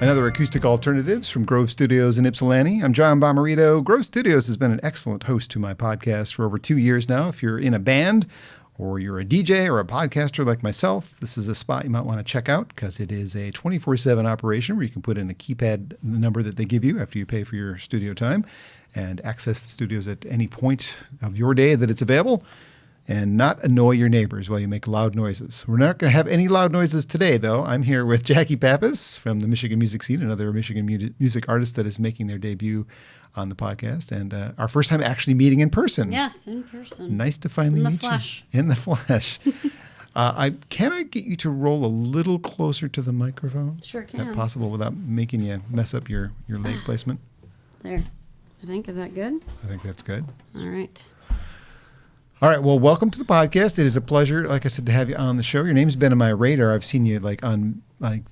Another Acoustic Alternatives from Grove Studios in Ypsilanti. I'm John Bomarito. Grove Studios has been an excellent host to my podcast for over 2 years now. If you're in a band or you're a DJ or a podcaster like myself, this is a spot you might want to check out because it is a 24/7 operation where you can put in a keypad number that they give you after you pay for your studio time and access the studios at any point of your day that it's available and not annoy your neighbors while you make loud noises. We're not going to have any loud noises today, though. I'm here with Jackie Pappas from the Michigan music scene, another Michigan music artist that is making their debut on the podcast, and our first time actually meeting in person. Yes, in person. Nice to finally meet you. In the flesh. Can I get you to roll a little closer to the microphone? Sure can. Is that possible without making you mess up your leg placement? There. I think, is that good? I think that's good. All right. All right. Well, welcome to the podcast. It is a pleasure, like I said, to have you on the show. Your name's been on my radar. I've seen you on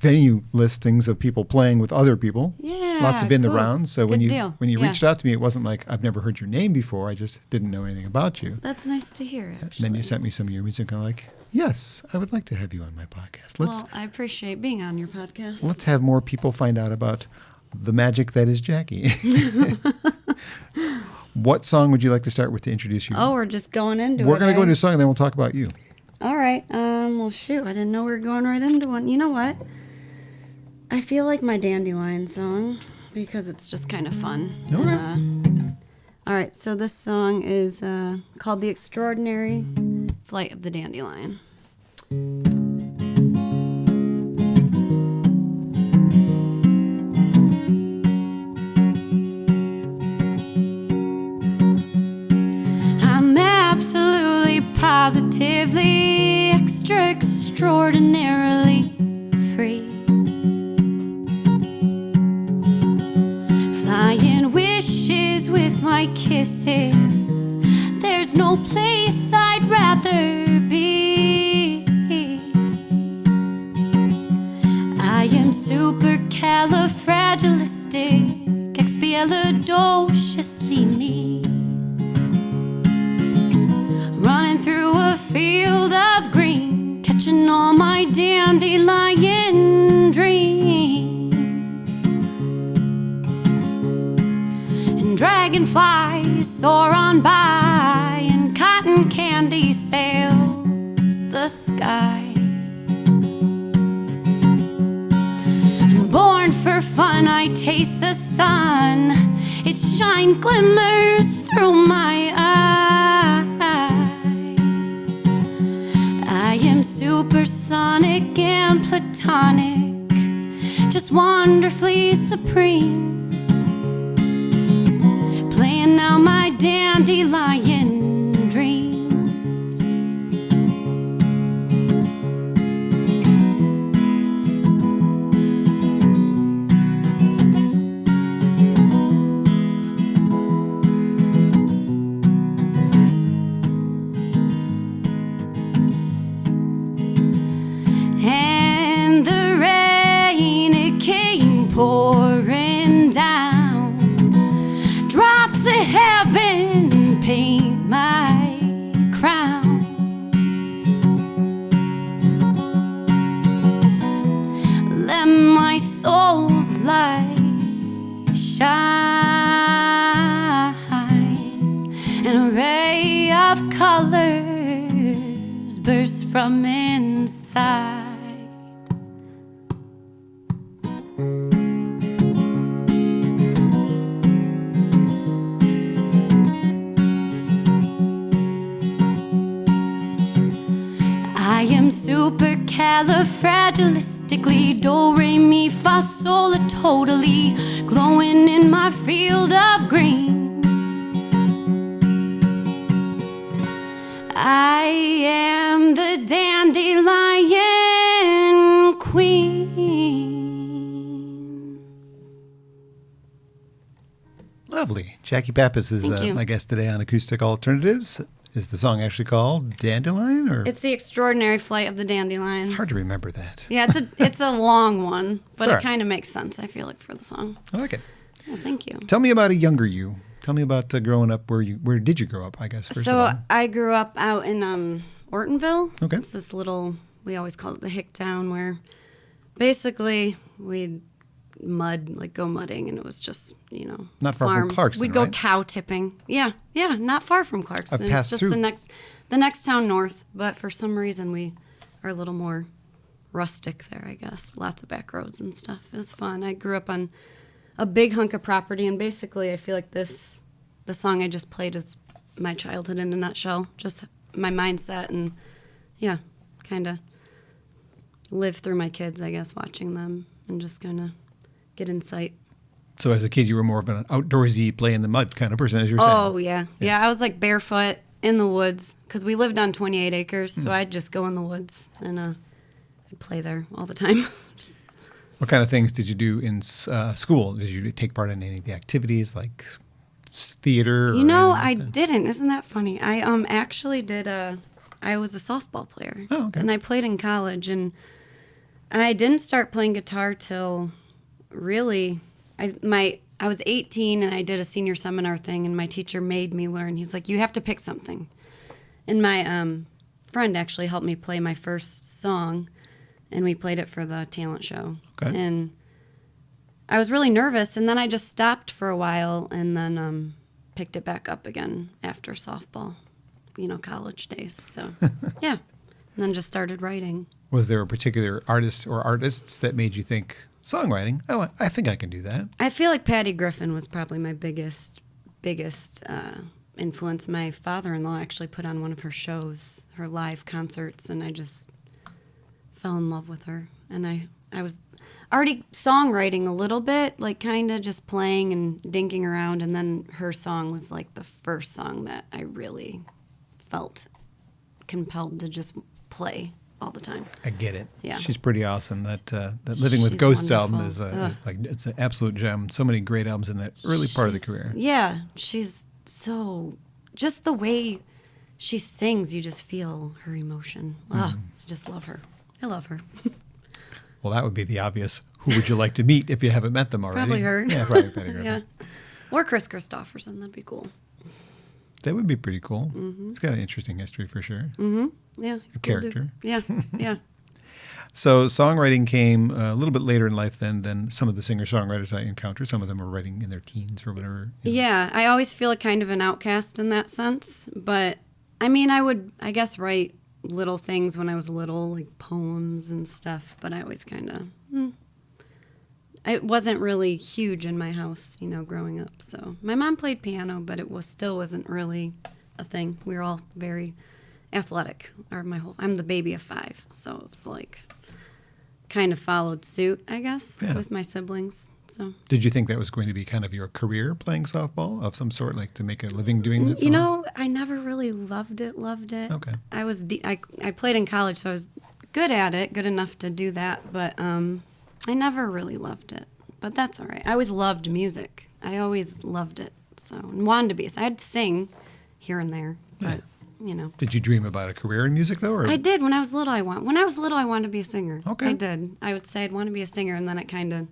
venue listings of people playing with other people. Yeah. Lots have been cool. the rounds. So Good when you yeah. reached out to me, it wasn't like I've never heard your name before. I just didn't know anything about you. That's nice to hear, actually. And then you sent me some of your music, and I'm like, yes, I would like to have you on my podcast. Well, I appreciate being on your podcast. Let's have more people find out about the magic that is Jackie. What song would you like to start with to introduce you? Oh, we're just going into it. We're going to go into a song, and then we'll talk about you. All right. Well, shoot. I didn't know we were going right into one. You know what? I feel like my Dandelion song because it's just kind of fun. Okay. All right. So this song is called The Extraordinary Flight of the Dandelion. Positively extraordinarily free. Flying wishes with my kisses. There's no place I'd rather be. I am supercalifragilistic, expialidociously me. Running through a field of green, catching all my dandelion dreams. And dragonflies soar on by, and cotton candy sails the sky. And born for fun, I taste the sun. Its shine glimmers through my eyes. I am supersonic and platonic, just wonderfully supreme, playing out my dandelion dreams. Pouring down, drops of heaven paint my crown. Let my soul's light shine. An array of colors bursts from inside. I am supercalifragilistically do-re-mi-fa-sol totally glowing in my field of green. I am the dandelion queen. Lovely. Jackie Pappas is my guest today on Acoustic Alternatives. Is the song actually called Dandelion? Or It's The Extraordinary Flight of the Dandelion. It's hard to remember that. Yeah, it's a long one, but Sorry. It kind of makes sense, I feel like, for the song. I like it. Yeah, thank you. Tell me about a younger you. Tell me about growing up. Where did you grow up, I guess, first of all? I grew up out in Ortonville. Okay. It's this little, we always call it the hick town, where basically we'd mud, like go mudding, and it was just, Not far from Clarkston, We'd go right? cow tipping. Yeah, not far from Clarkston. I've passed it's just through. the next town north, but for some reason we are a little more rustic there, I guess. Lots of back roads and stuff. It was fun. I grew up on a big hunk of property, and basically I feel like the song I just played is my childhood in a nutshell. Just my mindset and, kind of live through my kids, I guess, watching them and just kind of get insight. So as a kid, you were more of an outdoorsy, play in the mud kind of person, as you're saying. Oh, yeah. I was like barefoot in the woods because we lived on 28 acres, so I'd just go in the woods and I'd play there all the time. Just, What kind of things did you do in school? Did you take part in any of the activities like theater? I didn't. Isn't that funny? I actually did I was a softball player. Oh, okay. And I played in college, and I didn't start playing guitar till really I was 18 and I did a senior seminar thing, and my teacher made me learn. He's like, you have to pick something. And my friend actually helped me play my first song, and we played it for the talent show. Okay. And I was really nervous, and then I just stopped for a while and then picked it back up again after softball, college days. So, yeah. And then just started writing. Was there a particular artist or artists that made you think, songwriting, I think I can do that? I feel like Patty Griffin was probably my biggest influence. My father-in-law actually put on one of her shows, her live concerts, and I just fell in love with her. And I was already songwriting a little bit, like kind of just playing and dinking around, and then her song was like the first song that I really felt compelled to just play all the time. I get it. Yeah. She's pretty awesome. That Living with She's Ghosts wonderful. album is it's an absolute gem. So many great albums in that early part of the career. Yeah, she's so, just the way she sings, you just feel her emotion. I just love her. I love her. Well, that would be the obvious. Who would you like to meet if you haven't met them already? Probably her. Yeah, probably Patty Griffin. Yeah. Or Chris Christopherson, that'd be cool. That would be pretty cool. He's got an interesting history for sure. Yeah, he's A a cool dude. character. Yeah. So songwriting came a little bit later in life than some of the singer-songwriters I encountered. Some of them were writing in their teens or whatever. Yeah, I always feel like kind of an outcast in that sense. But, I mean, I guess, write little things when I was little, like poems and stuff. But I always kind of, it wasn't really huge in my house, growing up. So my mom played piano, but it still wasn't really a thing. We were all very athletic. I'm the baby of 5, so it's like kind of followed suit, I guess, with my siblings. So Did you think that was going to be kind of your career, playing softball of some sort, like to make a living doing that? I never really loved it. Okay. I played in college, so I was good at it, good enough to do that, but I never really loved it. But that's all right. I always loved music. I always loved it. So, and wanted to be. So I'd sing here and there, but Did you dream about a career in music though? Or? I did when I was little. I wanted to be a singer. Okay. I did. I would say I'd want to be a singer, and then it kind of,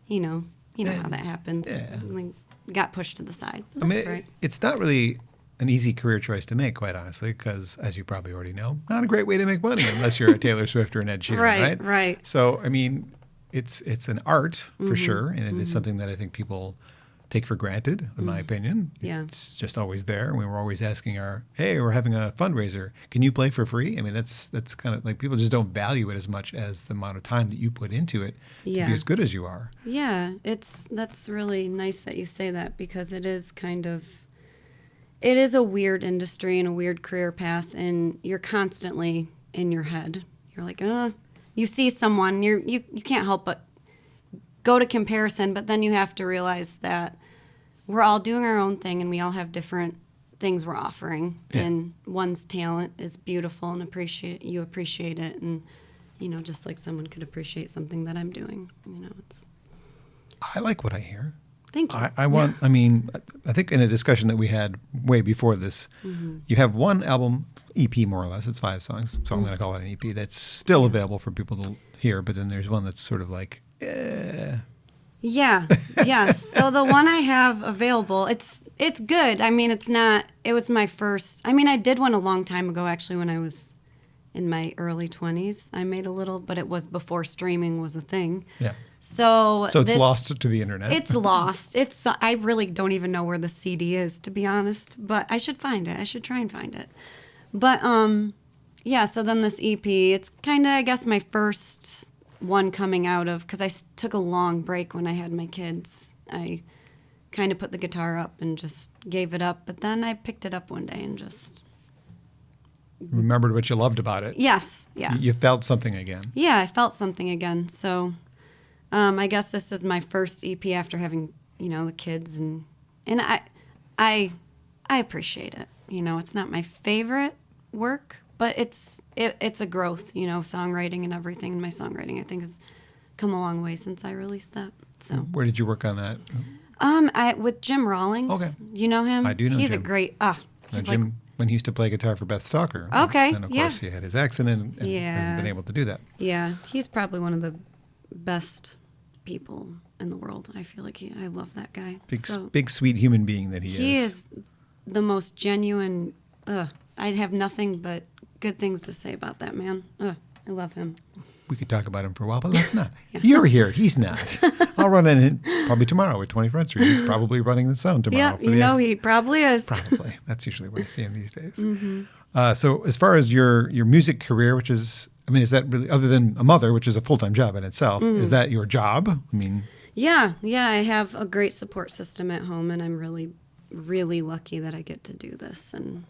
know how that happens. Yeah. Like, got pushed to the side. I mean, That's great. it's not really an easy career choice to make, quite honestly, because as you probably already know, not a great way to make money unless you're a Taylor Swift or an Ed Sheeran, Right. So, I mean, it's an art for sure, and it is something that I think people take for granted, in my opinion. Yeah. It's just always there. And we were always asking we're having a fundraiser. Can you play for free? I mean, that's kind of like people just don't value it as much as the amount of time that you put into it to be as good as you are. Yeah, that's really nice that you say that, because it is a weird industry and a weird career path, and you're constantly in your head. You're like, you see someone, you can't help but go to comparison, but then you have to realize that we're all doing our own thing, and we all have different things we're offering. Yeah. And one's talent is beautiful, and you appreciate it, and just like someone could appreciate something that I'm doing. It's. I like what I hear. Thank you. I think in a discussion that we had way before this, you have one album, EP more or less, it's 5 songs, so I'm going to call it an EP, that's still available for people to hear, but then there's one that's sort of like, Yeah. So the one I have available, it's good. I mean, it was my first. I mean, I did one a long time ago, actually, when I was in my early 20s. I made a little, but it was before streaming was a thing. Yeah. So it's lost to the internet. It's lost. I really don't even know where the CD is, to be honest. But I should find it. I should try and find it. But yeah. So then this EP, it's kind of, I guess, my first one coming out of, because I took a long break when I had my kids. I kind of put the guitar up and just gave it up. But then I picked it up one day and just remembered what you loved about it. Yes. Yeah. You felt something again. Yeah, I felt something again. So. I guess this is my first EP after having, the kids, and I appreciate it. It's not my favorite work, but it's a growth. Songwriting and everything. And my songwriting, I think, has come a long way since I released that. So where did you work on that? With Jim Rawlings. Okay, you know him? I do know He's Jim. a great. Jim, when he used to play guitar for Beth Stalker. Okay, and of course he had his accident and Yeah. hasn't been able to do that. Yeah, he's probably one of the best people in the world. I feel like I love that guy. Big sweet human being that he is. He is the most genuine. I'd have nothing but good things to say about that man. I love him. We could talk about him for a while, but let's not. Yeah. You're here. He's not. I'll run in probably tomorrow with 21st Street. He's probably running the sound tomorrow. Yeah, he probably is. Probably. That's usually where I see him these days. Mm-hmm. So as far as your music career, which is, is that really, other than a mother, which is a full-time job in itself, is that your job? Yeah, I have a great support system at home, and I'm really, really lucky that I get to do this. And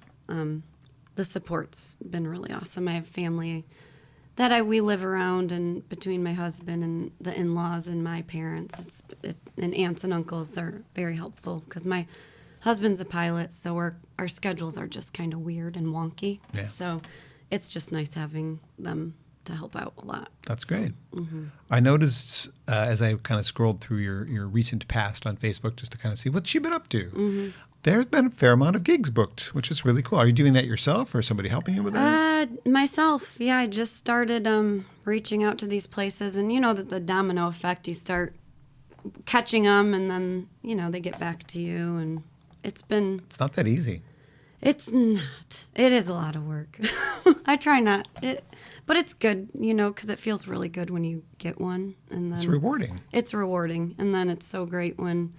the support's been really awesome. I have family that we live around, and between my husband and the in-laws and my parents, and aunts and uncles, they're very helpful because my husband's a pilot, so our schedules are just kind of weird and wonky. Yeah. So it's just nice having them to help out a lot. That's great. Mm-hmm. I noticed as I kind of scrolled through your recent past on Facebook just to kind of see what you've been up to. Mm-hmm. There's been a fair amount of gigs booked, which is really cool. Are you doing that yourself or somebody helping you with that? Myself. Yeah, I just started reaching out to these places, and the domino effect, you start catching them, and then, they get back to you, and it's not that easy. It's not. It is a lot of work. I try not. But it's good, because it feels really good when you get one. And then it's rewarding. It's rewarding. And then it's so great when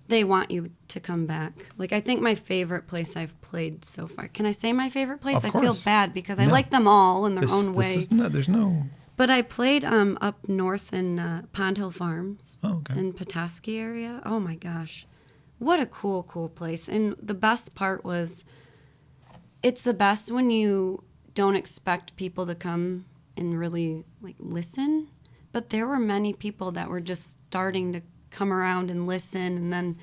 they want you to come back. Like, I think my favorite place I've played so far. Can I say my favorite place? Of I course. feel bad because I like them all in their own way. There's no... But I played up north in Pond Hill Farms in Petoskey area. Oh, my gosh. What a cool place. And the best part was, it's the best when you don't expect people to come and really listen. But there were many people that were just starting to come around and listen, and then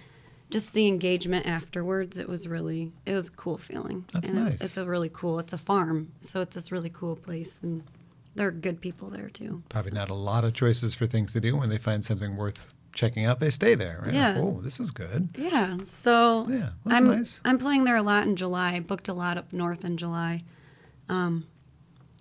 just the engagement afterwards, it was a cool feeling. That's and nice. It's a farm, so it's this really cool place, and there are good people there too. Probably not a lot of choices for things to do. When they find something worth checking out, they stay there, right? Yeah. Oh, this is good. Yeah, so Yeah, that's nice. I'm playing there a lot in July. I booked a lot up north in July.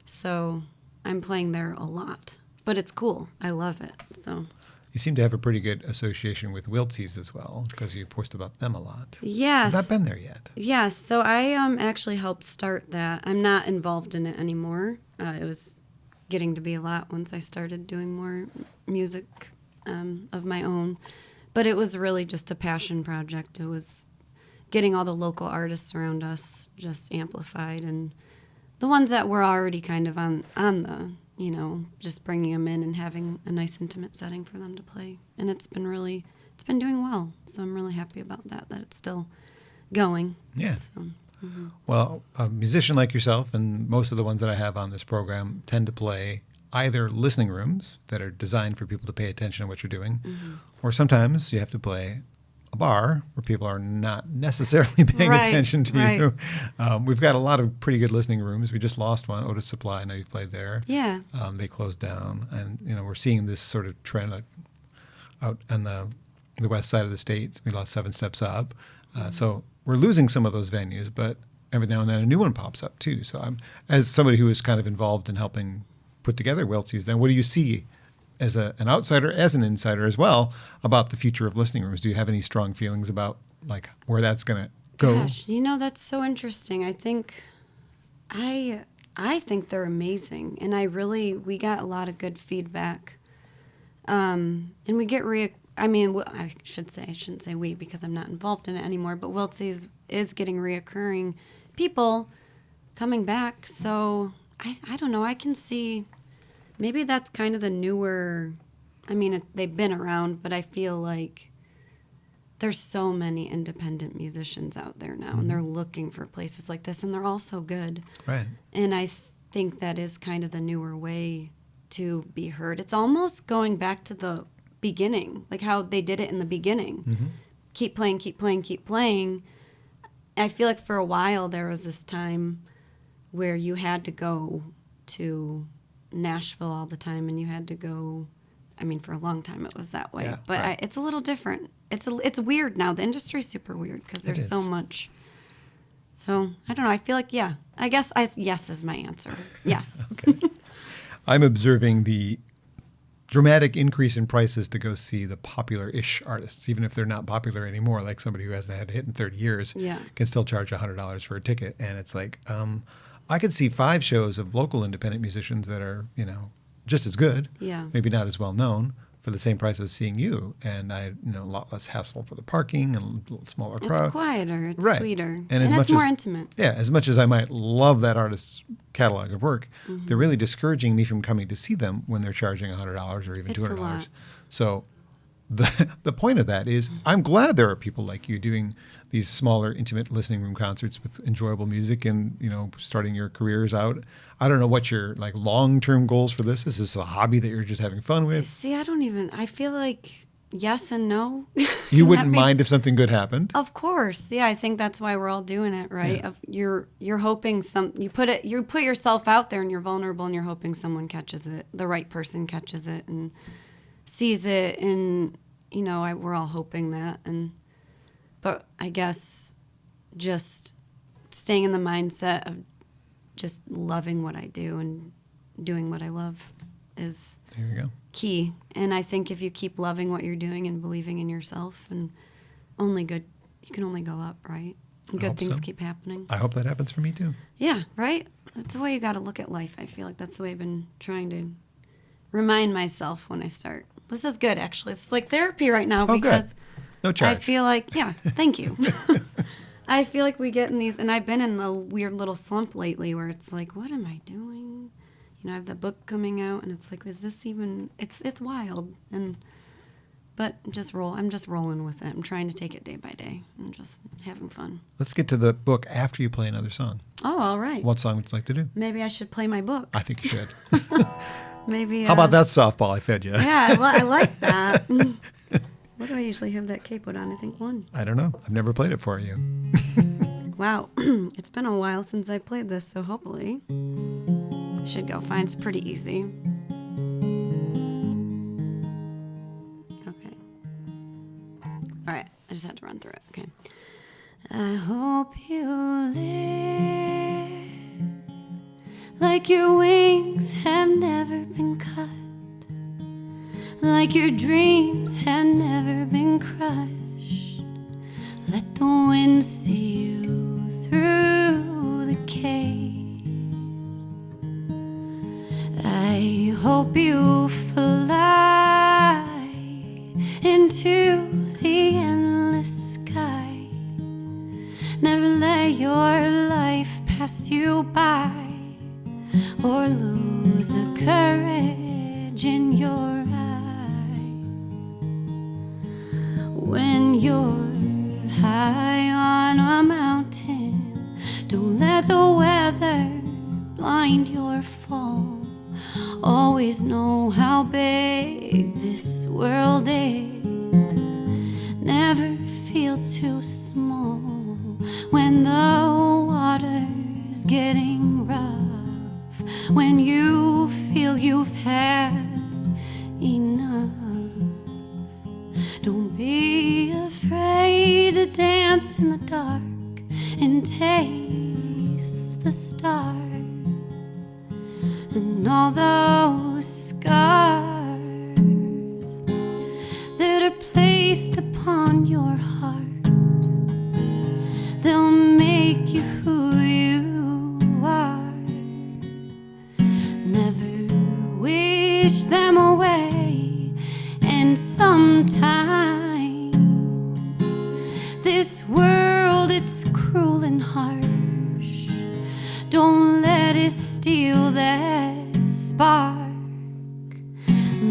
So I'm playing there a lot. But it's cool. I love it. So You seem to have a pretty good association with Wiltzies as well, because you post about them a lot. Yes. I've not been there yet. Yes. So I actually helped start that. I'm not involved in it anymore. It was getting to be a lot once I started doing more music of my own. But it was really just a passion project. It was getting all the local artists around us just amplified, and the ones that were already kind of on the, just bringing them in and having a nice intimate setting for them to play. And it's been doing well. So I'm really happy about that it's still going. Yeah. So, Well, a musician like yourself and most of the ones that I have on this program tend to play either listening rooms that are designed for people to pay attention to what you're doing, or sometimes you have to play a bar where people are not necessarily paying attention to you. We've got a lot of pretty good listening rooms. We just lost one, Otis Supply. I know you've played there. Yeah. They closed down, and we're seeing this sort of trend out on the west side of the state. We lost 7 Steps Up, so we're losing some of those venues, but every now and then a new one pops up too. So I'm, as somebody who is kind of involved in helping put together Wiltzies, then what do you see as an outsider, as an insider as well, about the future of listening rooms? Do you have any strong feelings about where that's going to go? Gosh, that's so interesting. I think I think they're amazing, and we got a lot of good feedback. And we get I shouldn't say we because I'm not involved in it anymore, but Wiltsey's is getting reoccurring people coming back. So I don't know. I can see maybe that's kind of the newer, they've been around, but I feel like there's so many independent musicians out there now, and they're looking for places like this, and they're all so good. Right. And I think that is kind of the newer way to be heard. It's almost going back to the beginning, like how they did it in the beginning. Mm-hmm. Keep playing, keep playing, keep playing. I feel like for a while there was this time where you had to go to Nashville all the time, and you had to go, for a long time it was that way. Yeah, but right. it's a little different. It's weird now. The industry's super weird because there's so much. So, I don't know. I feel like, yeah. I guess yes is my answer. Yes. Okay. I'm observing the dramatic increase in prices to go see the popular-ish artists, even if they're not popular anymore, like somebody who hasn't had a hit in 30 years can still charge $100 for a ticket. And it's like, I could see 5 shows of local independent musicians that are, just as good, maybe not as well known, for the same price as seeing you. And a lot less hassle for the parking and a little smaller crowd. It's quieter, it's sweeter, and it's more intimate. Yeah, as much as I might love that artist's catalog of work, they're really discouraging me from coming to see them when they're charging $100 or even $200. A lot. So the point of that is I'm glad there are people like you doing these smaller, intimate listening room concerts with enjoyable music and, starting your careers out. I don't know what your long-term goals for this is. Is this a hobby that you're just having fun with? See, I feel like yes and no. You wouldn't mind if something good happened? Of course. Yeah, I think that's why we're all doing it, right? Yeah. You're hoping you put yourself out there and you're vulnerable and you're hoping someone catches it, the right person catches it and sees it, and we're all hoping that. But I guess just staying in the mindset of just loving what I do and doing what I love is there you go. Key. And I think if you keep loving what you're doing and believing in yourself, and you can only go up, right? And good things keep happening. I hope that happens for me too. Yeah, right? That's the way you got to look at life. I feel like that's the way I've been trying to remind myself when I start. This is good, actually. It's like therapy right now because good. No charge. I feel like, thank you. I feel like we get in these, and I've been in a weird little slump lately where it's like, what am I doing? I have the book coming out, and it's like, is this even, it's wild. But I'm just rolling with it. I'm trying to take it day by day. I'm just having fun. Let's get to the book after you play another song. Oh, all right. What song would you like to do? Maybe I should play my book. I think you should. Maybe. How about that softball I fed you? Yeah, I like that. What do I usually have that capoed on? I think 1. I don't know. I've never played it for you. Wow. It's been a while since I played this, so hopefully I should go fine. It's pretty easy. Okay. All right. I just had to run through it. Okay. I hope you live like your wings have never been cut, like your dreams have never been crushed. Let the wind see you through the cave. I hope you fly into the endless sky. Never let your life pass you by, or lose the courage in your eye. When you're high on a mountain, don't let the weather blind your fall. Always know how big this world is. Never feel too small when the water's getting rough. When you feel you've had enough, don't be afraid to dance in the dark and taste the stars and all those scars that are placed upon your heart. They'll make you who you are. sometimes. This world, it's cruel and harsh. Don't let it steal that spark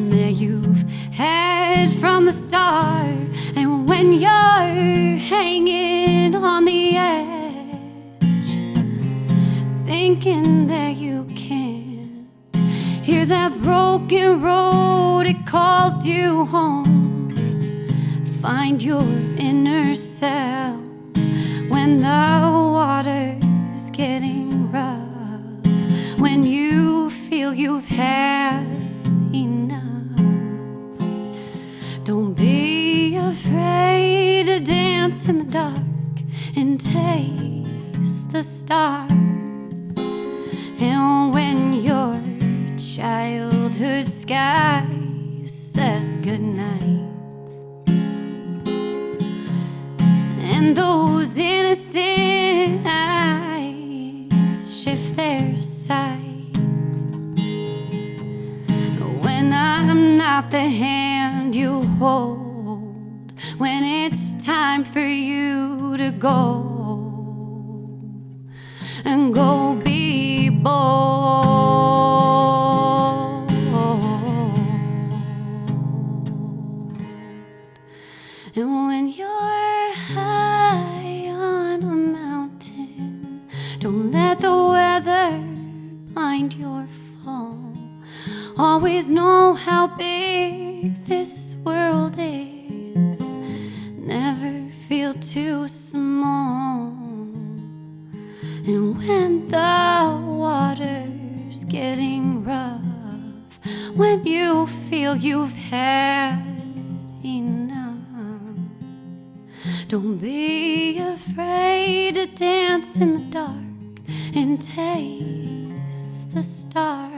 that you've had from the start. And when you're hanging on the edge, thinking that you can't hear that broken road, it calls you home. Find your inner self when the water's getting rough, when you feel you've had enough. Don't be afraid to dance in the dark and taste the stars. And when your childhood sky says goodnight, and those innocent eyes shift their sight, when I'm not the hand you hold, when it's time for you to go, and go be bold. And when you're high on a mountain, don't let the weather blind your fall. Always know how big this world is. Never feel too small. And when the water's getting rough, when you feel you've had enough, don't be afraid to dance in the dark and taste the stars.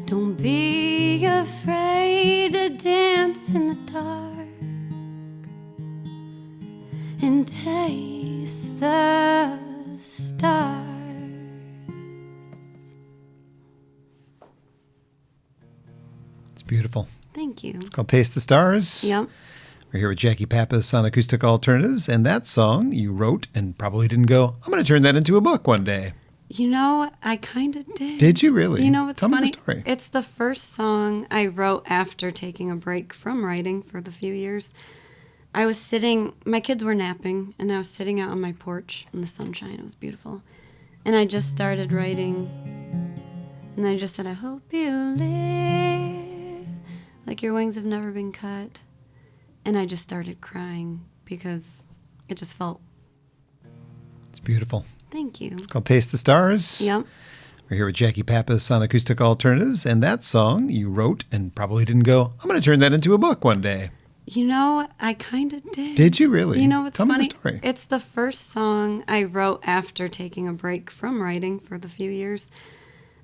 Don't be afraid to dance in the dark and taste the stars. It's beautiful. Thank you. It's called Taste the Stars. Yep. We're here with Jackie Pappas on Acoustic Alternatives, and that song you wrote and probably didn't go, I'm going to turn that into a book one day. You know, I kind of did. Did you really? You know, it's Tell funny. me the story. It's the first song I wrote after taking a break from writing for the few years. I was sitting, my kids were napping, and I was sitting out on my porch in the sunshine. It was beautiful. And I just started writing, and I just said, I hope you live like your wings have never been cut. And I just started crying because it just felt... It's beautiful. Thank you. It's called Taste the Stars. Yep. We're here with Jackie Pappas on Acoustic Alternatives, and that song you wrote and probably didn't go, I'm going to turn that into a book one day. You know, I kind of did. Did you really? You know, it's Tell funny. me the story. It's the first song I wrote after taking a break from writing for the few years.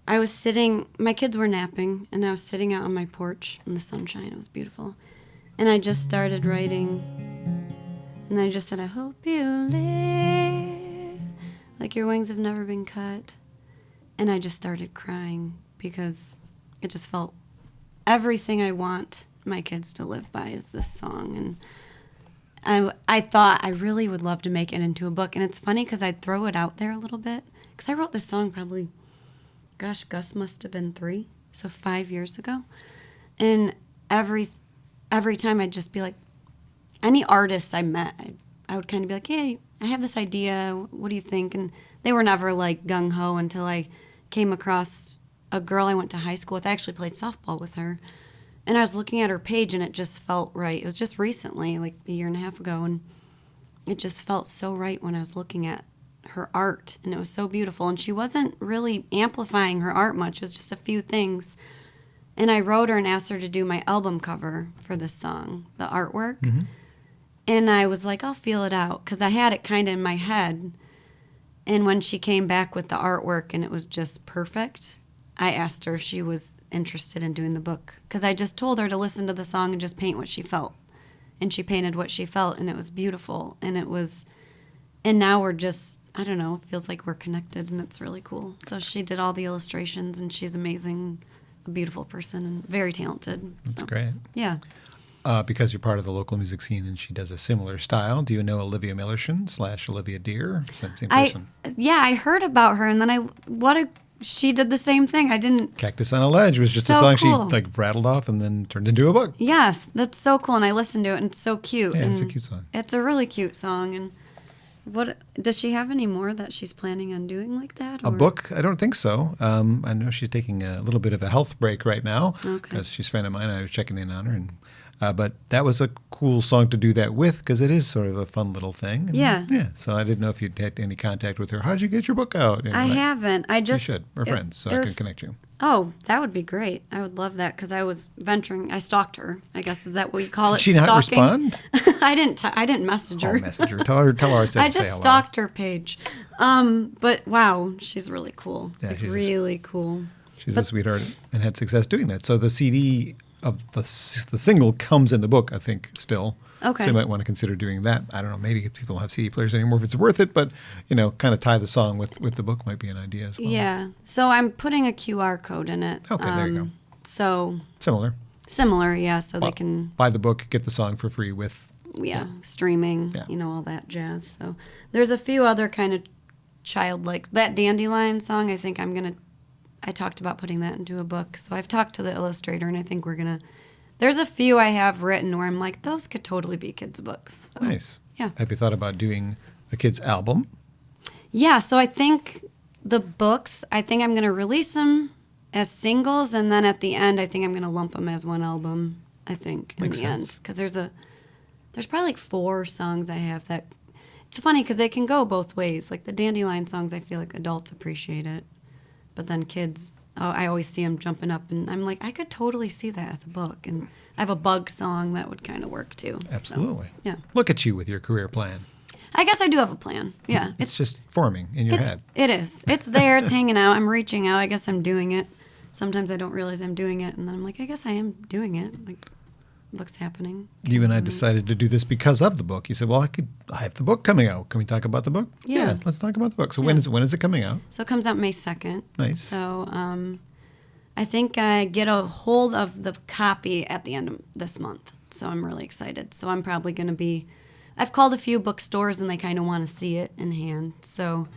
I was sitting, my kids were napping, and I was sitting out on my porch in the sunshine. It was beautiful. And I just started writing, and I just said, I hope you live like your wings have never been cut. And I just started crying because it just felt everything I want my kids to live by is this song. And I thought I really would love to make it into a book. And it's funny because I'd throw it out there a little bit, because I wrote this song probably, gosh, Gus must have been 3, so 5 years ago. And every time I'd just be like, any artists I met, I would kind of be like, hey, I have this idea, what do you think? And they were never like gung-ho until I came across a girl I went to high school with. I actually played softball with her. And I was looking at her page, and it just felt right. It was just recently, like a year and a half ago, and it just felt so right when I was looking at her art, and it was so beautiful. And she wasn't really amplifying her art much. It was just a few things. And I wrote her and asked her to do my album cover for this song, the artwork. Mm-hmm. And I was like, I'll feel it out, because I had it kind of in my head. And when she came back with the artwork and it was just perfect, I asked her if she was interested in doing the book, because I just told her to listen to the song and just paint what she felt. And she painted what she felt, and it was beautiful. And now we're just, I don't know, it feels like we're connected, and it's really cool. So she did all the illustrations, and she's amazing. a beautiful person and very talented. That's so, great. Yeah. Because you're part of the local music scene and she does a similar style. Do you know Olivia Millerson / Olivia Deer? Same person. I heard about her, and then she did the same thing. I didn't. Cactus on a Ledge was just a So song cool. she like rattled off and then turned into a book. Yes, that's so cool, and I listened to it, and it's so cute. Yeah, and it's a cute song. It's a really cute song, and what does she have any more that she's planning on doing like that? A or- book? I don't think so. I know she's taking a little bit of a health break right now because she's a friend of mine. I was checking in on her, and but that was a cool song to do that with because it is sort of a fun little thing. And, Yeah. Yeah. So I didn't know if you'd had any contact with her. How did you get your book out? I haven't. I just You should. We're friends, so I can connect you. Oh, that would be great. I would love that because I was venturing. I stalked her. I guess is that what you call it? Did she not stalking? respond? I didn't message her. Oh, message her. Tell her I said I say just hello. stalked her page. But wow, she's really cool. Yeah, Like, she's really cool. She's a sweetheart and had success doing that. So the CD of the single comes in the book, I think, still. Okay. So you might want to consider doing that. I don't know. Maybe people don't have CD players anymore if it's worth it, but, kind of tie the song with the book might be an idea as well. Yeah. So I'm putting a QR code in it. Okay, there you go. So Similar. yeah. So they can buy the book, get the song for free with. streaming, Yeah. all that jazz. So there's a few other kind of childlike, that Dandelion song, I talked about putting that into a book. So I've talked to the illustrator, and I think there's a few I have written where I'm like, those could totally be kids' books. So, Nice. Yeah. Have you thought about doing a kid's album? Yeah, so I think the books, I'm going to release them as singles, and then at the end, I think I'm going to lump them as one album, in Makes the sense. end. Because there's probably like 4 songs I have that, it's funny because they can go both ways. Like the Dandelion songs, I feel like adults appreciate it. But then kids, I always see them jumping up, and I'm like, I could totally see that as a book. And I have a bug song that would kind of work too. Absolutely. So, yeah. Look at you with your career plan. I guess I do have a plan. Yeah. It's just forming in your head. It is. It's there. It's hanging out. I'm reaching out. I guess I'm doing it. Sometimes I don't realize I'm doing it, and then I'm like, I guess I am doing it. Like, book's happening. You and I decided to do this because of the book. You said, well, I have the book coming out. Can we talk about the book? Yeah. Let's talk about the book. So Yeah. when is it coming out? So it comes out May 2nd. Nice. So I think I get a hold of the copy at the end of this month. So I'm really excited. So I'm probably going to I've called a few bookstores, and they kind of want to see it in hand. So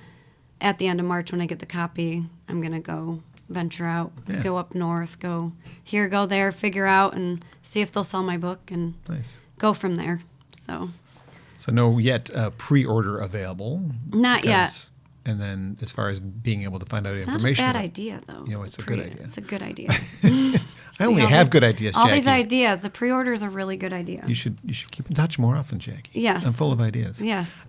at the end of March, when I get the copy, I'm going to go venture out, go up north, go here, go there, figure out and see if they'll sell my book, and Nice. go from there. So no yet pre-order available. Not yet. And then as far as being able to find out It's not a information. bad about- idea, though. It's a good idea. It's a good idea. I only all have these- good ideas, All Jackie. these ideas. The pre-order is a really good idea. You should keep in touch more often, Jackie. Yes. I'm full of ideas. Yes.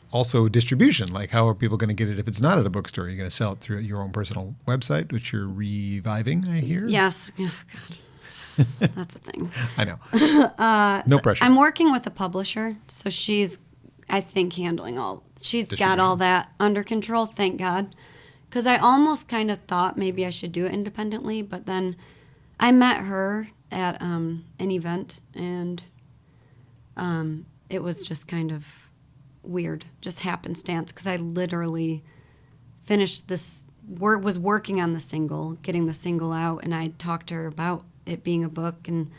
Also, distribution. Like, how are people going to get it if it's not at a bookstore? You're going to sell it through your own personal website, which you're reviving, I hear? Yes. Oh, God. That's a thing. I know. No pressure. I'm working with a publisher, so she's, I think, handling all. She's got all that under control, thank God. Because I almost kind of thought maybe I should do it independently, but then I met her at an event, and it was just kind of weird, just happenstance, because I literally finished was working on the single, getting the single out, and I talked to her about it being a book, and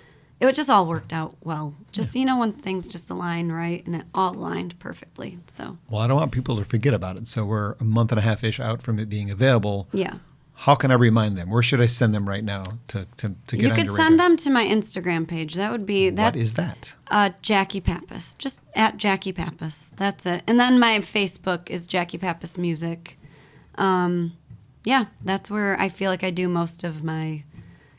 it just all worked out well. Just, when things just align right, and it all aligned perfectly. So. Well, I don't want people to forget about it. So we're a month and a half-ish out from it being available. Yeah. How can I remind them? Where should I send them right now to get on your You could radar? send them to my Instagram page. That would be What is that? Jackie Pappas. Just at Jackie Pappas. That's it. And then my Facebook is Jackie Pappas Music. Yeah, that's where I feel like I do most of my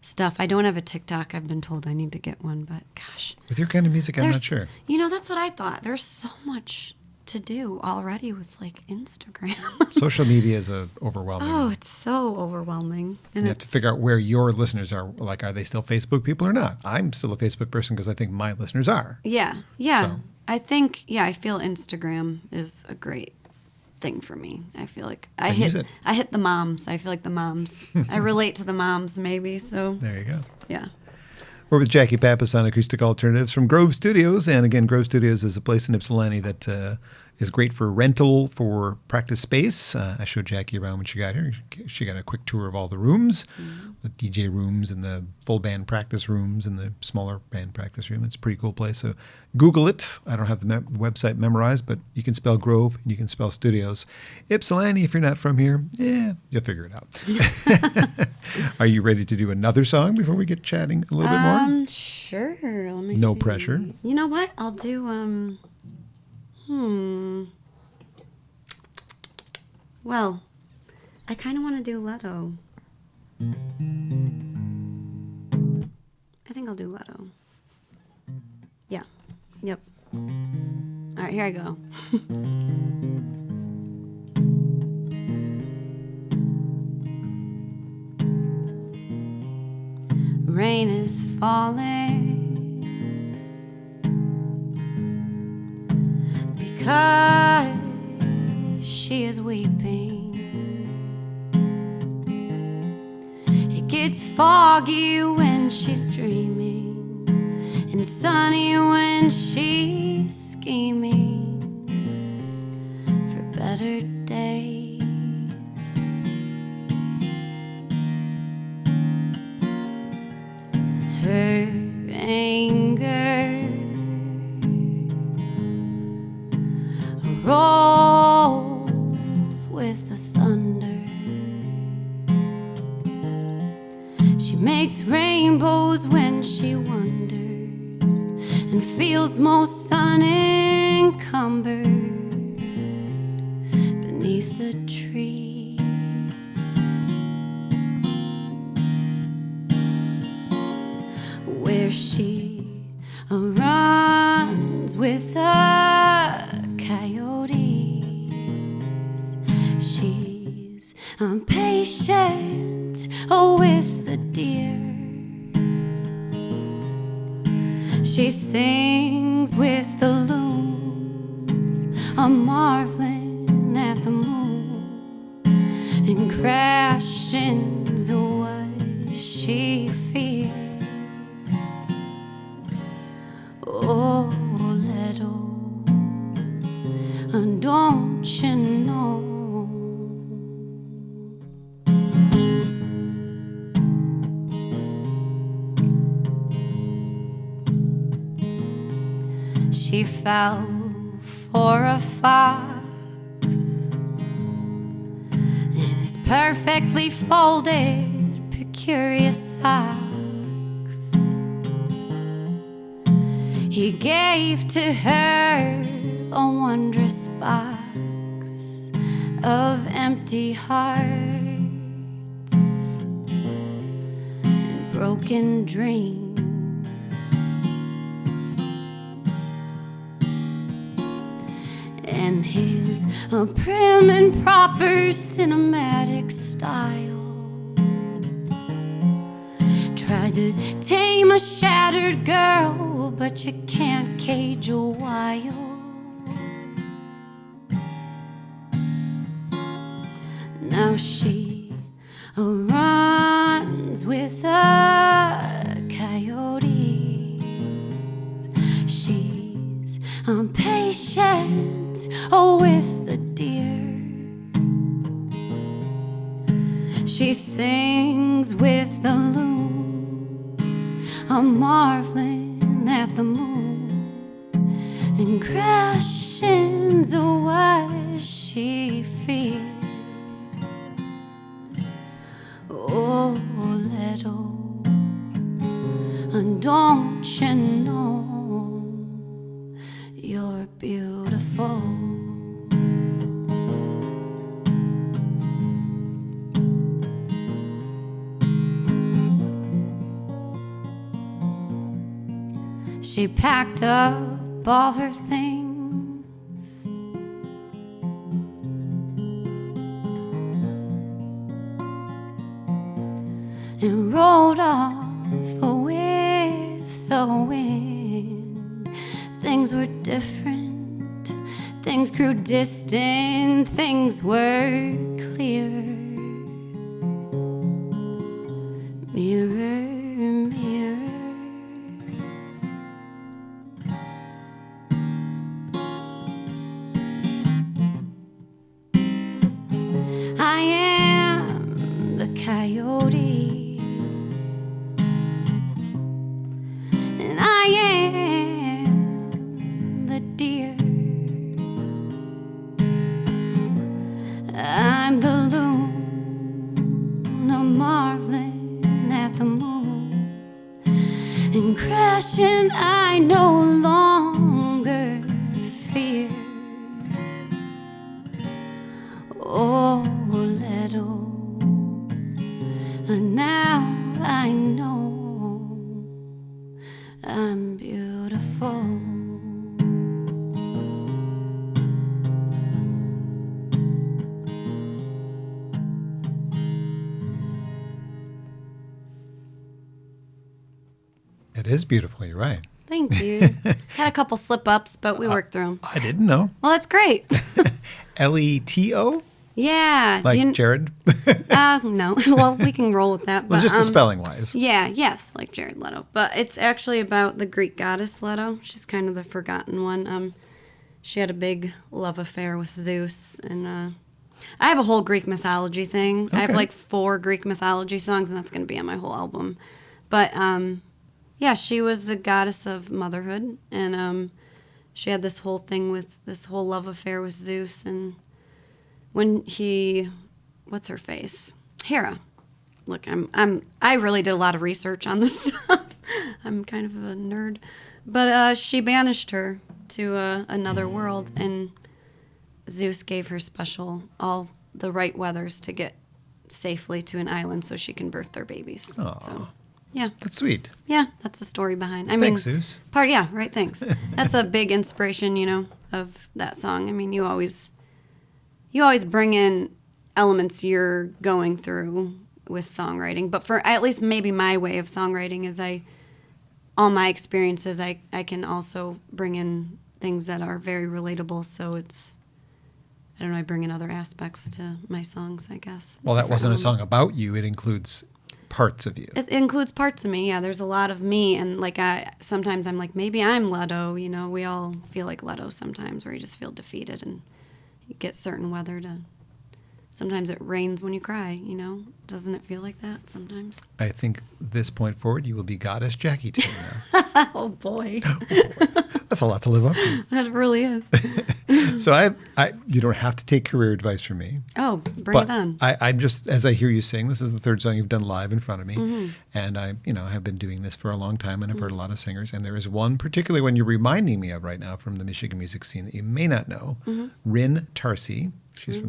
stuff. I don't have a TikTok. I've been told I need to get one, but gosh. With your kind of music, I'm not sure. That's what I thought. There's so much to do already with like Instagram. Social media is overwhelming. Oh, it's so overwhelming. And You have to figure out where your listeners are. Like, are they still Facebook people or not? I'm still a Facebook person because I think my listeners are. Yeah. So. I think, I feel Instagram is a great thing for me. I feel like I use it. hit the moms. I feel like the moms. I relate to the moms maybe, so There you go. yeah. We're with Jackie Pappas on Acoustic Alternatives from Grove Studios. And again, Grove Studios is a place in Ypsilanti that is great for rental for practice space. I showed Jackie around when she got here. She got a quick tour of all the rooms, the DJ rooms and the full band practice rooms and the smaller band practice room. It's a pretty cool place. So Google it. I don't have the website memorized, but you can spell Grove and you can spell Studios. Ypsilanti, if you're not from here, you'll figure it out. Are you ready to do another song before we get chatting a little bit more? Sure. Let me see. No pressure. You know what? I'll do, Well, I kind of want to do Leto. I think I'll do Leto. Yeah. Yep. All right, here I go. Rain is falling because she is weeping. It gets foggy when she's dreaming and sunny when she's scheming for better days. Her anger rolls with the thunder. She makes rainbows when she wonders and feels most unencumbered beneath the trees. Where she runs with the coyotes, she's impatient with the deer. She sings with the loons, marveling at the moon, and crashes what she fears. Oh, Leto, don't you know? She fell for a fox in his perfectly folded, precarious socks. He gave to her a wondrous box of empty hearts and broken dreams. And his prim and proper cinematic style tried to tame a shattered girl, but you can't cage a wild. Now she runs with the coyotes. She's impatient with the deer. She sings with the loons, marveling at the moon, and crashes what she fears. Oh, Leto, don't you know you're beautiful? She packed up all her things and rode off with the wind. Things were different, things grew distant, things were clear. Mirror, mirror, beautiful. It is beautiful. You're right. Thank you. Had a couple slip-ups, but we worked through them. I didn't know. Well, that's great. Leto? Yeah. Like Jared? No. Well, we can roll with that. Well, But, just a spelling-wise. Yeah, yes, like Jared Leto. But it's actually about the Greek goddess Leto. She's kind of the forgotten one. She had a big love affair with Zeus. And I have a whole Greek mythology thing. Okay. I have like 4 Greek mythology songs, and that's going to be on my whole album. But yeah, she was the goddess of motherhood. And she had this whole thing with this whole love affair with Zeus. And when what's her face? Hera. Look, I really did a lot of research on this stuff. I'm kind of a nerd. But she banished her to another world, and Zeus gave her all the right weathers to get safely to an island so she can birth their babies. Aw. So, yeah. That's sweet. Yeah, that's the story behind. Thanks, Zeus. Yeah, right, thanks. That's a big inspiration, of that song. I mean, you always bring in elements you're going through with songwriting. But for at least maybe my way of songwriting is all my experiences, I can also bring in things that are very relatable. So I bring in other aspects to my songs, I guess. Well, that Different wasn't a song elements. about you. It includes parts of you. It includes parts of me, yeah. There's a lot of me, and sometimes I'm like, maybe I'm Leto. We all feel like Leto sometimes, where you just feel defeated, and you get certain weather to. Sometimes it rains when you cry. Doesn't it feel like that sometimes? I think this point forward, you will be Goddess Jackie to me now. Oh boy, That's a lot to live up to. that really is. So you don't have to take career advice from me. Oh, bring it on. I'm just, as I hear you sing, this is the 3rd song you've done live in front of me. Mm-hmm. And I have been doing this for a long time, and I've heard a lot of singers. And there is one, particularly one you're reminding me of right now from the Michigan music scene that you may not know, Rin Tarsi. She's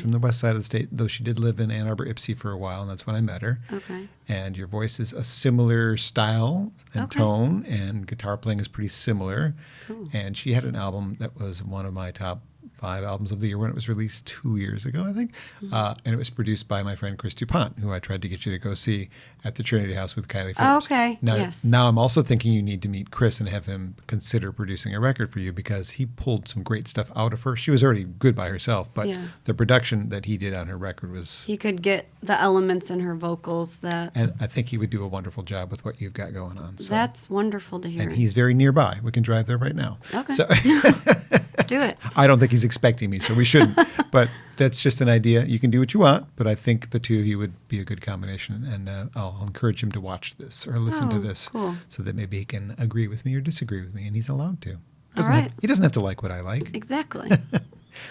from the west side of the state, though she did live in Ann Arbor, Ipsy for a while, and that's when I met her. Okay. And your voice is a similar style and Okay. tone, and guitar playing is pretty similar. Cool. And she had an album that was one of my top 5 albums of the year when it was released 2 years ago, I think. And it was produced by my friend Chris DuPont, who I tried to get you to go see at the Trinity House with Kylie Phillips. Oh, okay. Now, Yes. now I'm also thinking you need to meet Chris and have him consider producing a record for you, because he pulled some great stuff out of her. She was already good by herself, but Yeah. the production that he did on her record was... He could get the elements in her vocals that. And I think he would do a wonderful job with what you've got going on. So. That's wonderful to hear. And he's very nearby. We can drive there right now. Okay. So Let's do it. I don't think he's expecting me, so we shouldn't. But that's just an idea. You can do what you want, but I think the two of you would be a good combination. And I'll encourage him to watch this or listen to Oh, this, cool. so that maybe he can agree with me or disagree with me, and he's allowed to. Right. He doesn't have to like what I like. Exactly.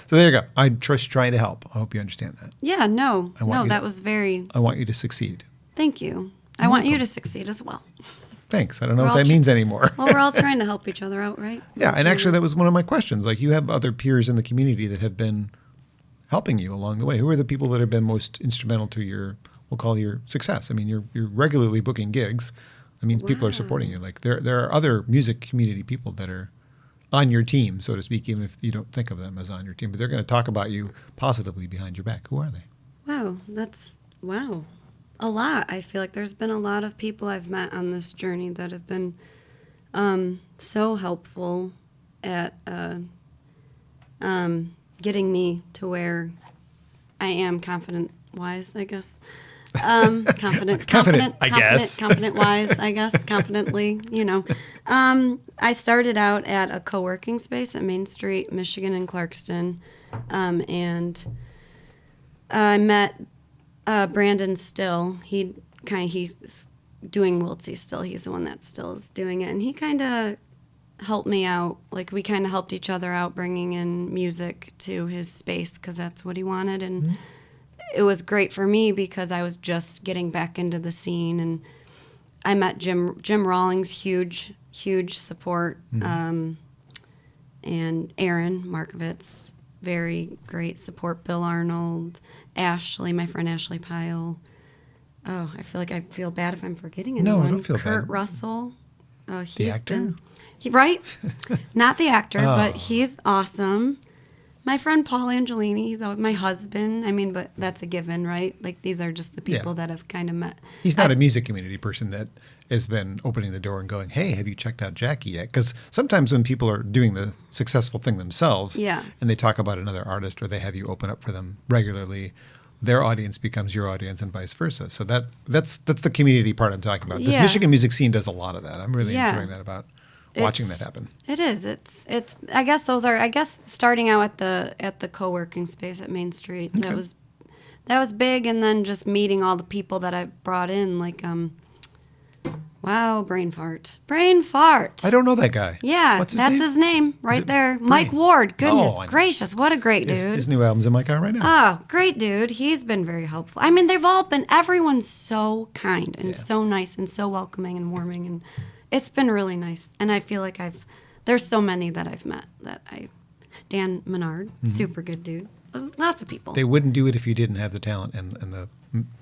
So there you go. I'm just trying to help. I hope you understand that. Yeah, no, you that to- was very. I want you to succeed. Thank you. I want you to succeed as well. Thanks. I don't know We're what all that means anymore. Well, we're all trying to help each other out, right? Yeah, and actually that was one of my questions. Like, you have other peers in the community that have been helping you along the way. Who are the people that have been most instrumental to your, we'll call your success? I mean, you're regularly booking gigs. That means people are supporting you. Like, there are other music community people that are on your team, so to speak, even if you don't think of them as on your team. But they're going to talk about you positively behind your back. Who are they? Wow. A lot. I feel like there's been a lot of people I've met on this journey that have been so helpful at getting me to where I am confident-wise, I guess. Confident, I guess. Confident-wise, I guess, confidently, I started out at a co-working space at Main Street, Michigan in Clarkston, and I met Brandon Still. He's doing Wiltsey still. He's the one that still is doing it, and he kind of helped me out. Like, we kind of helped each other out, bringing in music to his space because that's what he wanted, and it was great for me because I was just getting back into the scene, and I met Jim Rawlings, huge support, and Aaron Markovitz, very great support. Bill Arnold, Ashley, my friend Ashley Pyle. Oh, I feel bad if I'm forgetting anyone. No, I don't feel Kurt bad. Russell. The actor? Right? Not the actor, but he's awesome. My friend Paul Angelini, he's my husband. I mean, but that's a given, right? Like, these are just the people that I've kind of met. He's not a music community person that has been opening the door and going, hey, have you checked out Jackie yet? Because sometimes when people are doing the successful thing themselves and they talk about another artist or they have you open up for them regularly, their audience becomes your audience and vice versa. So that's the community part I'm talking about. This Michigan music scene does a lot of that. I'm really enjoying that about watching that happen. It is. It's. I guess those are. I guess starting out at the co-working space at Main Street. Okay. That was big, and then just meeting all the people that I brought in, like wow, brain fart. I don't know that guy. Yeah, that's his name right there. Mike Ward. Goodness gracious, what a great dude. His new album's in my car right now. Oh, great dude. He's been very helpful. I mean, everyone's so kind and so nice and so welcoming and warming, and it's been really nice. And I feel like there's so many that I've met Dan Menard, super good dude. There's lots of people. They wouldn't do it if you didn't have the talent and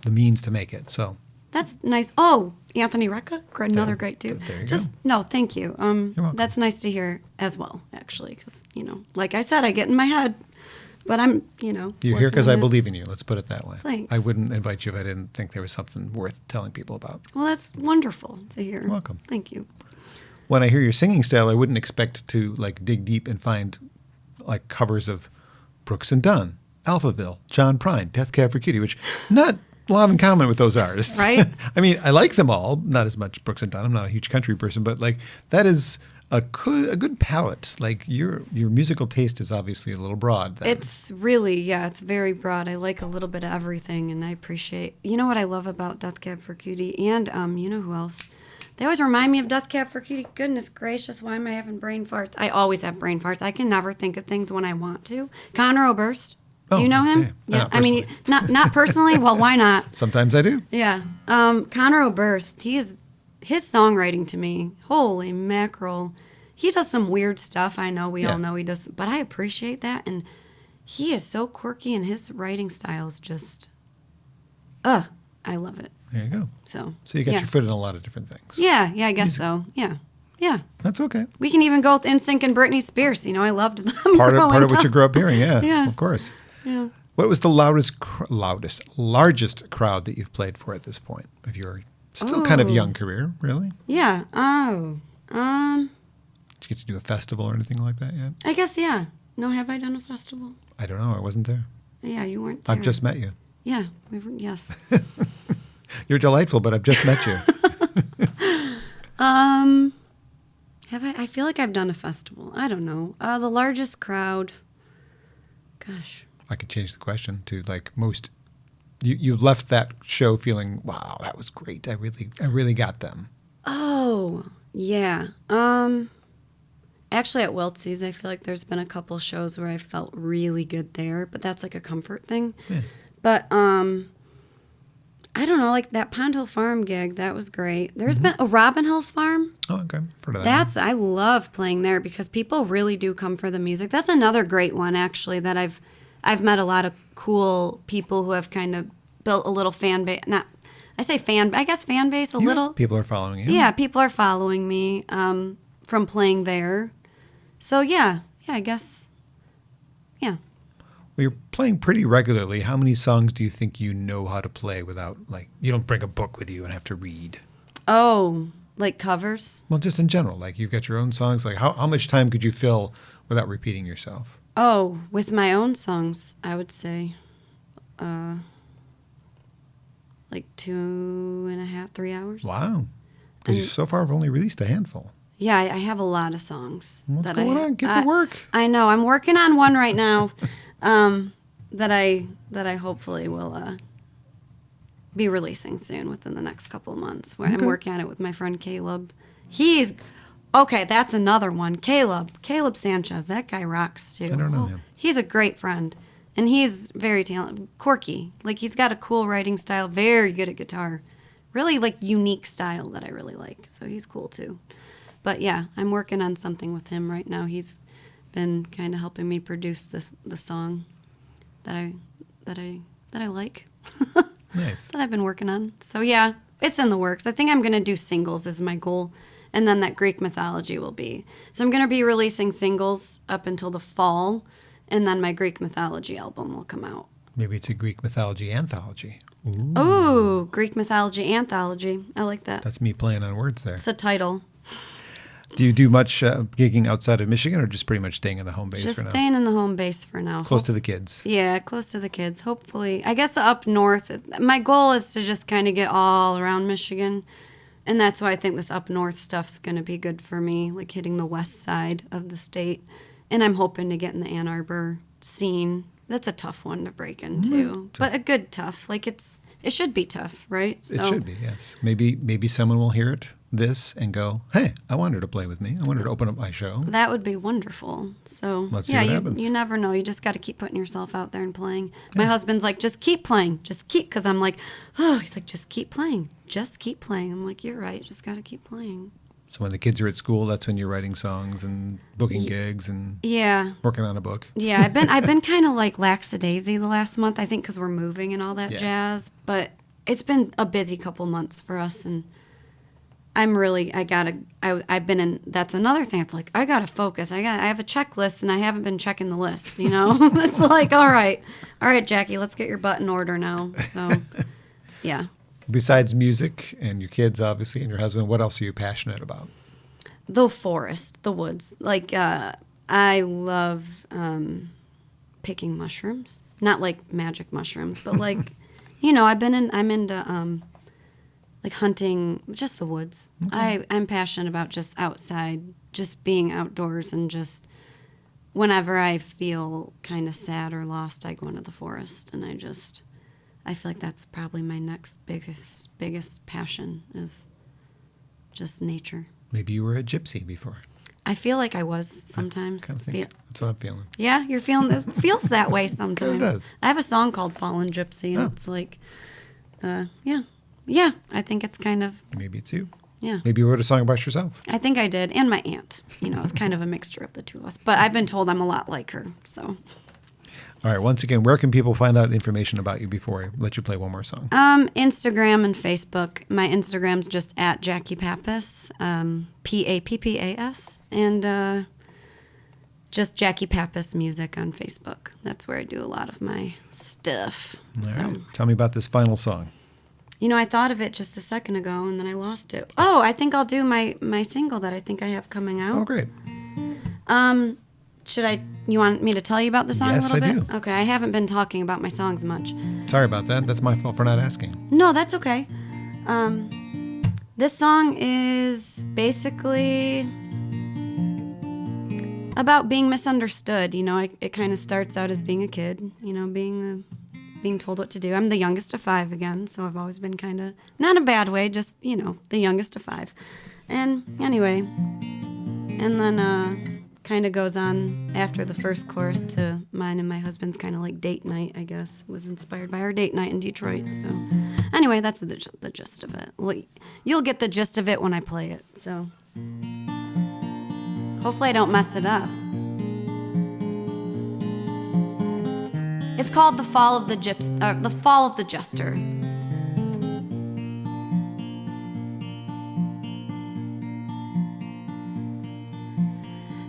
the means to make it, so. That's nice. Oh, Anthony Recca, another great dude. There you go. No, thank you. You're welcome. That's nice to hear as well, actually, because, like I said, I get in my head, but I'm, You're here because I believe in you. Let's put it that way. Thanks. I wouldn't invite you if I didn't think there was something worth telling people about. Well, that's wonderful to hear. You're welcome. Thank you. When I hear your singing style, I wouldn't expect to dig deep and find covers of Brooks and Dunn, Alphaville, John Prine, Death Cab for Cutie, which not a lot in common with those artists. Right? I mean, I like them all, not as much Brooks and Dunn. I'm not a huge country person, but that is a good palette. Your musical taste is obviously a little broad. Then. It's really, it's very broad. I like a little bit of everything, and I appreciate. You know what I love about Death Cab for Cutie, and you know who else? They always remind me of Death Cab for Cutie. Goodness gracious, why am I having brain farts? I always have brain farts. I can never think of things when I want to. Conor Oberst. Do you know him? Yeah. I mean, not personally. Well, why not? Sometimes I do. Yeah. Conor Oberst, his songwriting to me, holy mackerel. He does some weird stuff. I know we all know he does, but I appreciate that. And he is so quirky, and his writing style is just, I love it. There you go. So you got your foot in a lot of different things. Yeah, I guess so. Yeah. That's okay. We can even go with NSYNC and Britney Spears. I loved them. Part of what you grew up hearing. Yeah. Of course. Yeah. What was the largest crowd that you've played for at this point of your still kind of young career, really? Yeah. Oh. Did you get to do a festival or anything like that yet? I guess, yeah. No, have I done a festival? I don't know. I wasn't there. Yeah, you weren't there. I've just met you. Yeah. Yes. You're delightful, but I've just met you. Have I? I feel like I've done a festival. I don't know. The largest crowd. Gosh. I could change the question to most. You left that show feeling, wow, that was great. I really got them. Oh yeah. Actually, at Weltsy's, I feel like there's been a couple shows where I felt really good there, but that's like a comfort thing. Yeah. But I don't know, like that Pond Hill Farm gig, that was great. There's been a Robin Hills Farm. Oh, okay. Heard of that. I love playing there because people really do come for the music. That's another great one, actually, that I've met a lot of cool people who have kind of built a little fan base. I guess fan base a little. People are following you. Yeah, people are following me from playing there. So I guess, yeah. Well, you're playing pretty regularly. How many songs do you think you know how to play without, you don't bring a book with you and have to read? Oh, like covers? Well, just in general. You've got your own songs. How much time could you fill without repeating yourself? Oh, with my own songs, I would say 2.5, 3 hours. Wow. Because you so far have only released a handful. Yeah, I have a lot of songs. What's going on? Get to work. I know. I'm working on one right now that I hopefully will be releasing soon within the next couple of months. Where I'm working on it with my friend Caleb. That's another one. Caleb Sanchez. That guy rocks too. I don't know him. He's a great friend, and he's very talented, quirky. He's got a cool writing style. Very good at guitar. Really unique style that I really like. So he's cool too. But yeah, I'm working on something with him right now. He's been kind of helping me produce the song that I like. Nice. That I've been working on. So yeah, it's in the works. I think I'm gonna do singles as my goal, And then that Greek mythology will be. So I'm going to be releasing singles up until the fall, and then my Greek mythology album will come out. Maybe it's a Greek mythology anthology. Ooh, Greek mythology anthology. I like that. That's me playing on words there. It's a title. Do you do much gigging outside of Michigan, or just pretty much staying in the home base for now? Just staying in the home base for now. Close to the kids. Yeah, close to the kids. Hopefully. I guess up north. My goal is to just kind of get all around Michigan. And that's why I think this up north stuff's going to be good for me, like hitting the west side of the state. And I'm hoping to get in the Ann Arbor scene. That's a tough one to break into, but a good tough. Like it should be tough, right? So, it should be, yes. Maybe someone will hear this and go, hey, I want her to play with me. I want her to open up my show. That would be wonderful. So let's see what happens. You never know. You just got to keep putting yourself out there and playing. My husband's like, just keep playing. Just keep, because I'm like, oh, he's like, just keep playing. Just keep playing. I'm like, you're right. Just got to keep playing. So when the kids are at school, that's when you're writing songs and booking gigs and working on a book. Yeah, I've been kind of like lackadaisy the last month, I think, because we're moving and all that jazz. But it's been a busy couple months for us, and I've been in. That's another thing. I'm like, I gotta focus. I have a checklist, and I haven't been checking the list. You know, it's like, all right, Jackie, let's get your butt in order now. So, yeah. Besides music and your kids, obviously, and your husband, what else are you passionate about? The forest, the woods. Like, I love picking mushrooms. Not like magic mushrooms, but like, I'm into like hunting, just the woods. Okay. I'm passionate about just outside, just being outdoors, and just whenever I feel kind of sad or lost, I go into the forest, and I feel like that's probably my next biggest passion is just nature. Maybe you were a gypsy before. I feel like I was sometimes. I kind of think that's what I'm feeling. Yeah, you're feeling it feels that way sometimes. It does. I have a song called Fallen Gypsy, and it's like, yeah, I think it's kind of. Maybe it's you. Yeah. Maybe you wrote a song about yourself. I think I did, and my aunt. It's kind of a mixture of the two of us. But I've been told I'm a lot like her, so. All right. Once again, where can people find out information about you before I let you play one more song? Instagram and Facebook. My Instagram's just at Jackie Pappas, Pappas, and just Jackie Pappas Music on Facebook. That's where I do a lot of my stuff. All right. Tell me about this final song. I thought of it just a second ago, and then I lost it. Oh, I think I'll do my single that I think I have coming out. Oh, great. You want me to tell you about the song a little bit? Yes, I do. Okay, I haven't been talking about my songs much. Sorry about that. That's my fault for not asking. No, that's okay. This song is basically about being misunderstood. It kind of starts out as being a kid, being told what to do. I'm the youngest of 5 again, so I've always been kind of, not in a bad way, just, the youngest of 5. And anyway, and then kind of goes on after the first chorus to mine and my husband's kind of like date night, I guess. Was inspired by our date night in Detroit. So anyway, that's the gist of it. Well, you'll get the gist of it when I play it. So hopefully I don't mess it up. It's called The Fall of the Jester.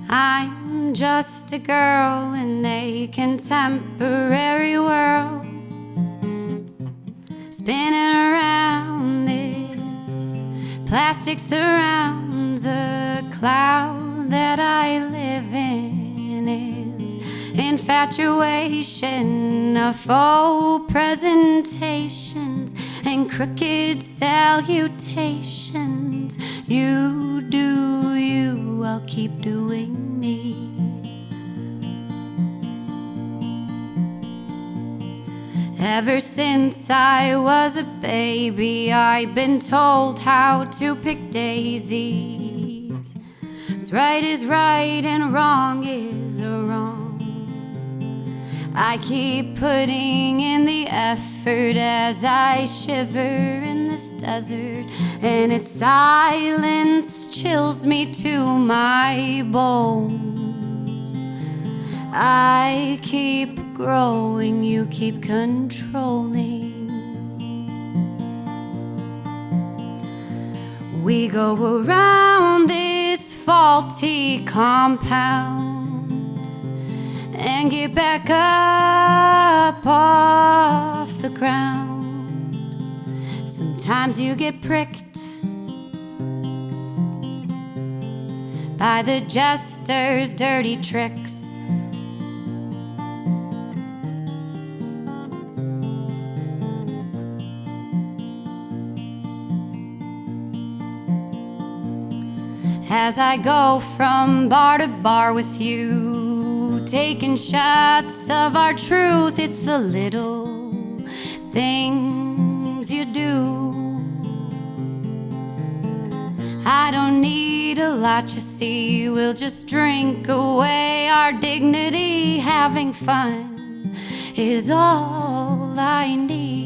I'm just a girl in a contemporary world, spinning around this plastic surrounds a cloud that I live in is infatuation of faux presentations and crooked salutations. You do you, I'll keep doing me. Ever since I was a baby, I've been told how to pick daisies. What's right is right and wrong is wrong. I keep putting in the effort as I shiver in this desert, and its silence chills me to my bones. I keep growing, you keep controlling. We go around this faulty compound and get back up off the ground. Sometimes you get pricked by the Jester's dirty tricks. As I go from bar to bar with you, taking shots of our truth, it's the little things you do. I don't need a lot, you see, we'll just drink away our dignity. Having fun is all I need.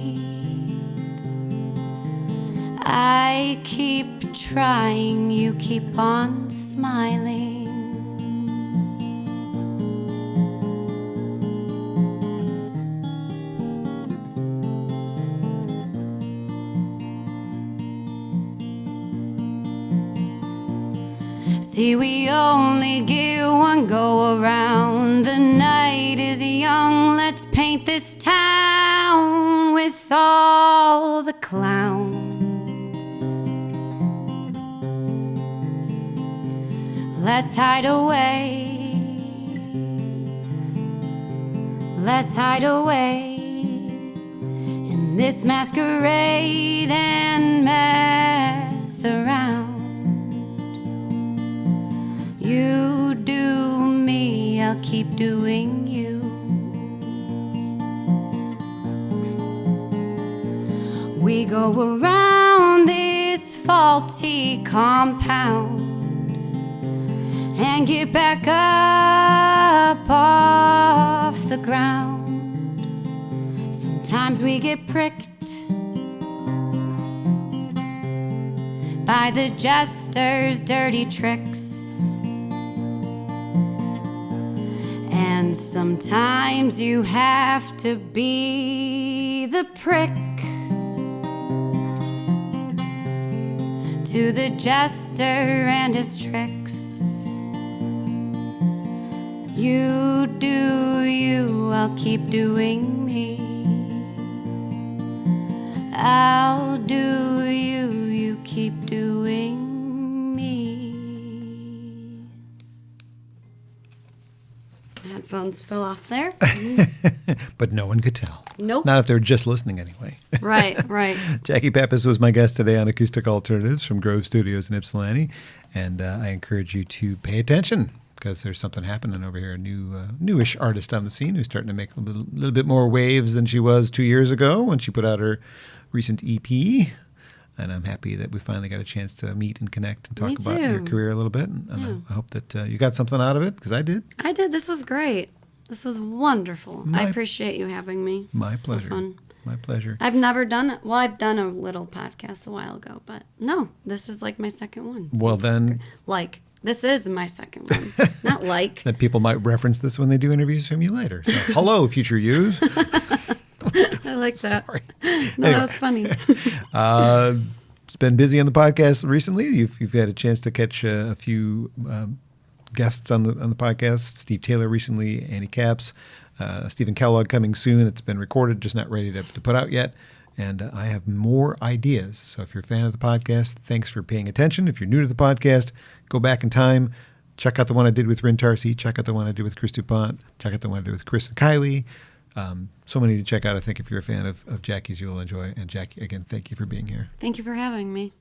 I keep trying, you keep on smiling. See, we only get one go around. The night is young, let's paint this town with all the clowns. Let's hide away, let's hide away in this masquerade and mess around. You do me, I'll keep doing you. We go around this faulty compound and get back up off the ground. Sometimes we get pricked by the Jester's dirty tricks. And sometimes you have to be the prick to the Jester and his tricks. You do you, I'll keep doing me. I'll do you, you keep doing me. Headphones fell off there. But no one could tell. Nope. Not if they were just listening anyway. Right, right. Jackie Pappas was my guest today on Acoustic Alternatives from Grove Studios in Ypsilanti. And I encourage you to pay attention, because there's something happening over here. A newish artist on the scene who's starting to make a little bit more waves than she was 2 years ago when she put out her recent EP. And I'm happy that we finally got a chance to meet and connect and talk about your career a little bit. And I hope that you got something out of it, because I did. I did. This was great. This was wonderful. I appreciate you having me. My pleasure. So fun. My pleasure. I've never done it. Well, I've done a little podcast a while ago, but no, this is like my second one. So Well, then... This is my second one. Not like. That people might reference this when they do interviews from you later. So, hello, future yous. I like that. Sorry. No, Anyway. that was funny. It's been busy on the podcast recently. You've had a chance to catch a few guests on the podcast. Steve Taylor recently, Annie Capps, Stephen Kellogg coming soon. It's been recorded, just not ready to put out yet. And I have more ideas. So if you're a fan of the podcast, thanks for paying attention. If you're new to the podcast, go back in time. Check out the one I did with Rin Tarsi. Check out the one I did with Chris DuPont. Check out the one I did with Chris and Kylie. So many to check out. I think if you're a fan of Jackie's, you'll enjoy. And Jackie, again, thank you for being here. Thank you for having me.